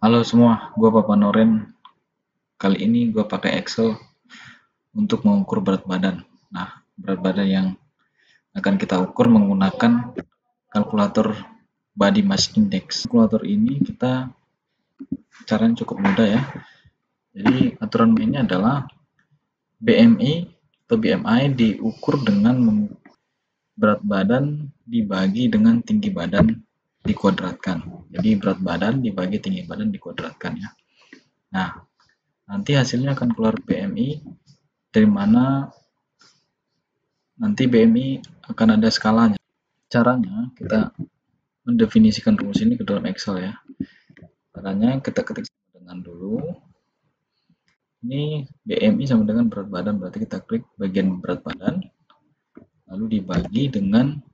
Halo semua, gua Papa Noren. Kali ini gua pakai Excel untuk mengukur berat badan. Nah, berat badan yang akan kita ukur menggunakan kalkulator Body Mass Index. Kalkulator ini caranya cukup mudah ya. Jadi aturan mainnya adalah BMI atau BMI diukur dengan berat badan dibagi dengan tinggi badan dikuadratkan. Jadi berat badan dibagi tinggi badan dikuadratkan ya. Nah, nanti hasilnya akan keluar BMI dari mana nanti BMI akan ada skalanya. Caranya kita mendefinisikan rumus ini ke dalam Excel ya. Caranya kita ketik sama dengan dulu. Ini BMI sama dengan berat badan, berarti kita klik bagian berat badan, lalu dibagi dengan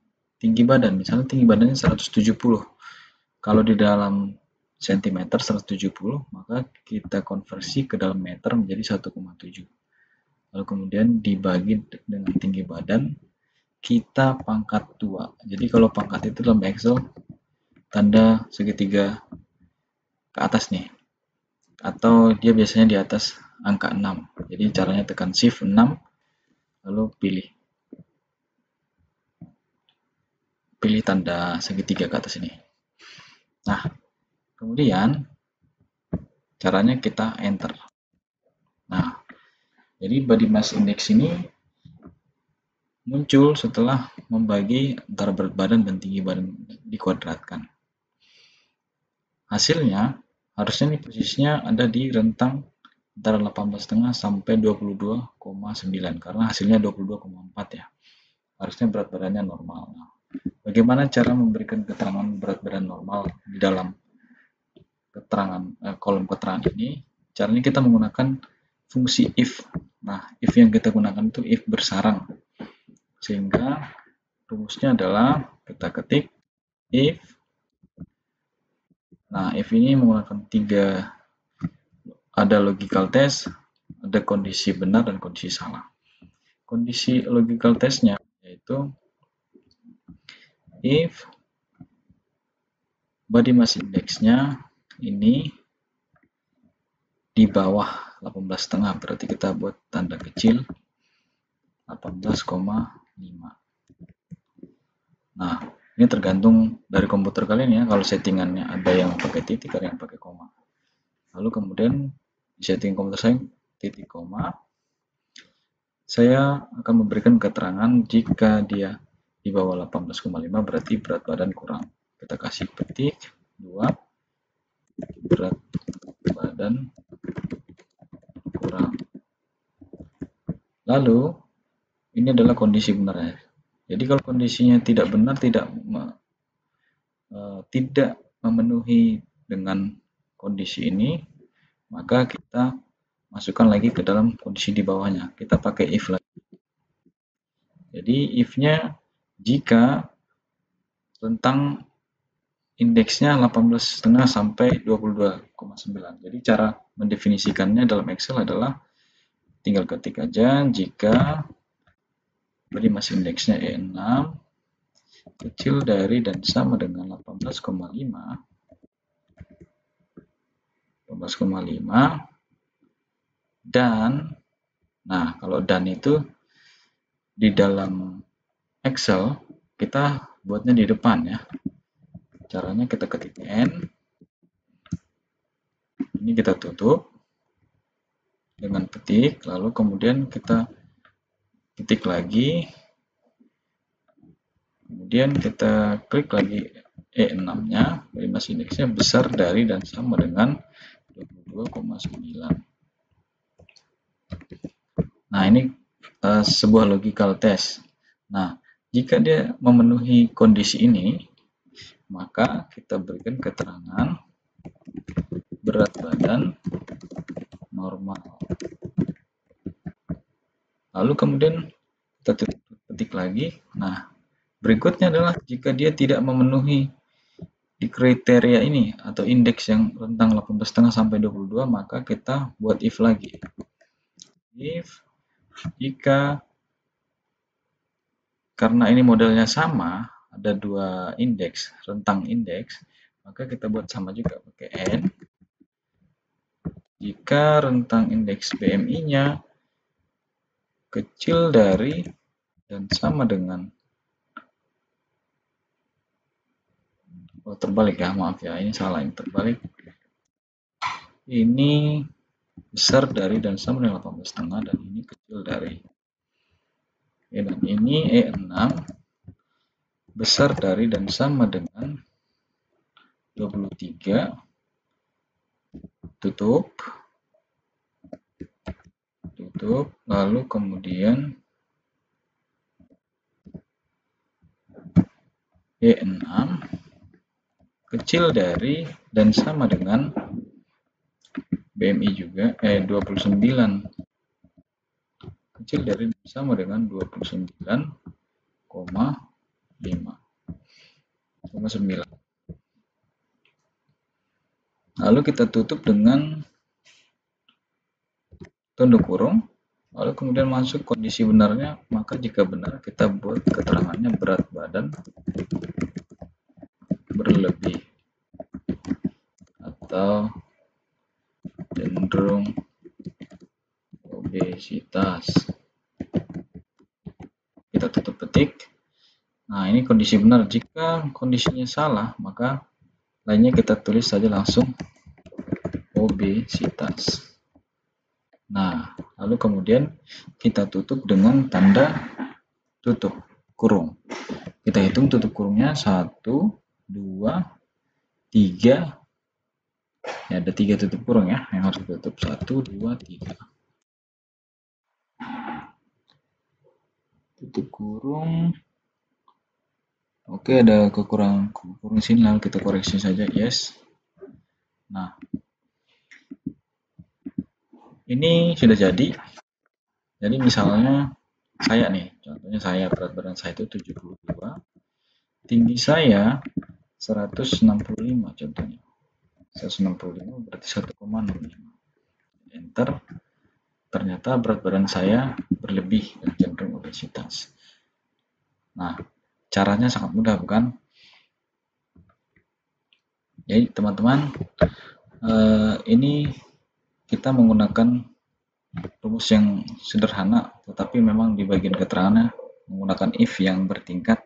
tinggi badan. Misalnya tinggi badannya 170. Kalau di dalam sentimeter 170, maka kita konversi ke dalam meter menjadi 1,7. Lalu kemudian dibagi dengan tinggi badan, kita pangkat 2. Jadi kalau pangkat itu dalam Excel tanda segitiga ke atas nih, atau dia biasanya di atas angka 6. Jadi caranya tekan Shift 6 lalu pilih tanda segitiga ke atas ini. Nah, kemudian caranya kita enter. Nah, jadi body mass index ini muncul setelah membagi antara berat badan dan tinggi badan dikuadratkan. Hasilnya harusnya nih posisinya ada di rentang antara 18,5 sampai 22,9 karena hasilnya 22,4 ya. Harusnya berat badannya normal. Nah, bagaimana cara memberikan keterangan berat badan normal di dalam kolom keterangan ini? Caranya kita menggunakan fungsi if. Nah, if yang kita gunakan itu if bersarang. Sehingga rumusnya adalah kita ketik if. Nah, if ini menggunakan ada logical test, ada kondisi benar dan kondisi salah. Kondisi logical testnya yaitu if body mass index-nya ini di bawah 18,5, berarti kita buat tanda kecil 18,5. Nah, ini tergantung dari komputer kalian ya. Kalau settingannya ada yang pakai titik, ada yang pakai koma. Lalu kemudian di setting komputer saya titik koma. Saya akan memberikan keterangan jika dia di bawah 18,5 berarti berat badan kurang. Kita kasih petik 2 berat badan kurang. Lalu ini adalah kondisi benar ya. Jadi kalau kondisinya tidak benar, tidak memenuhi dengan kondisi ini, maka kita masukkan lagi ke dalam kondisi di bawahnya. Kita pakai if lagi. Jadi if-nya jika rentang indeksnya 18,5 sampai 22,9. Jadi cara mendefinisikannya dalam Excel adalah tinggal ketik aja jika body mass indeksnya E6 kecil dari dan sama dengan 18,5 dan nah kalau dan itu di dalam Excel kita buatnya di depan ya. Caranya kita ketik N, ini kita tutup dengan petik, lalu kemudian kita ketik lagi, kemudian kita klik lagi E6-nya, body mass index-nya besar dari dan sama dengan 22,9. Nah, ini sebuah logical test. Nah, jika dia memenuhi kondisi ini, maka kita berikan keterangan berat badan normal. Lalu kemudian kita ketik lagi. Nah, berikutnya adalah jika dia tidak memenuhi di kriteria ini atau indeks yang rentang 18,5 sampai 22, maka kita buat if lagi. If jika karena ini modelnya sama, ada dua indeks, rentang indeks, maka kita buat sama juga pakai N. jika rentang indeks BMI-nya kecil dari dan sama dengan, terbalik ya, maaf ya, ini salah, ini terbalik. Ini besar dari dan sama dengan 18,5 dan ini kecil dari. Dan ini E6 besar dari dan sama dengan 23, tutup, lalu kemudian E6 kecil dari dan sama dengan BMI juga, 29, kecil dari dan sama dengan 29,9. Lalu kita tutup dengan tanda kurung, lalu kemudian masuk kondisi benarnya. Maka jika benar, kita buat keterangannya berat badan berlebih atau cenderung obesitas. Kita tutup petik. Nah, ini kondisi benar. Jika kondisinya salah, maka lainnya kita tulis saja langsung obesitas. Nah, lalu kemudian kita tutup dengan tanda tutup kurung. Kita hitung tutup kurungnya 1, 2, 3. Ya, ada 3 tutup kurung ya yang harus ditutup. 1, 2, 3. Tutup kurung. Oke, ada kekurangan sini, lalu kita koreksi saja, yes. Nah, ini sudah jadi. Jadi misalnya saya nih, contohnya saya berat badan saya itu 72, tinggi saya 165 contohnya. 165 berarti 1,65. Enter. Ternyata berat badan saya berlebih dan cenderung obesitas. Nah, caranya sangat mudah, bukan? Jadi teman-teman, ini kita menggunakan rumus yang sederhana, tetapi memang di bagian keterangannya menggunakan if yang bertingkat,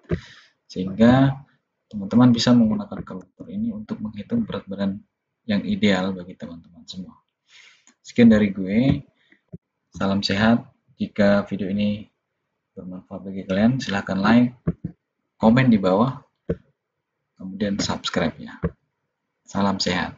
sehingga teman-teman bisa menggunakan kalkulator ini untuk menghitung berat badan yang ideal bagi teman-teman semua. Sekian dari gue, salam sehat. Jika video ini bermanfaat bagi kalian, silahkan like, komen di bawah, kemudian subscribe ya. Salam sehat.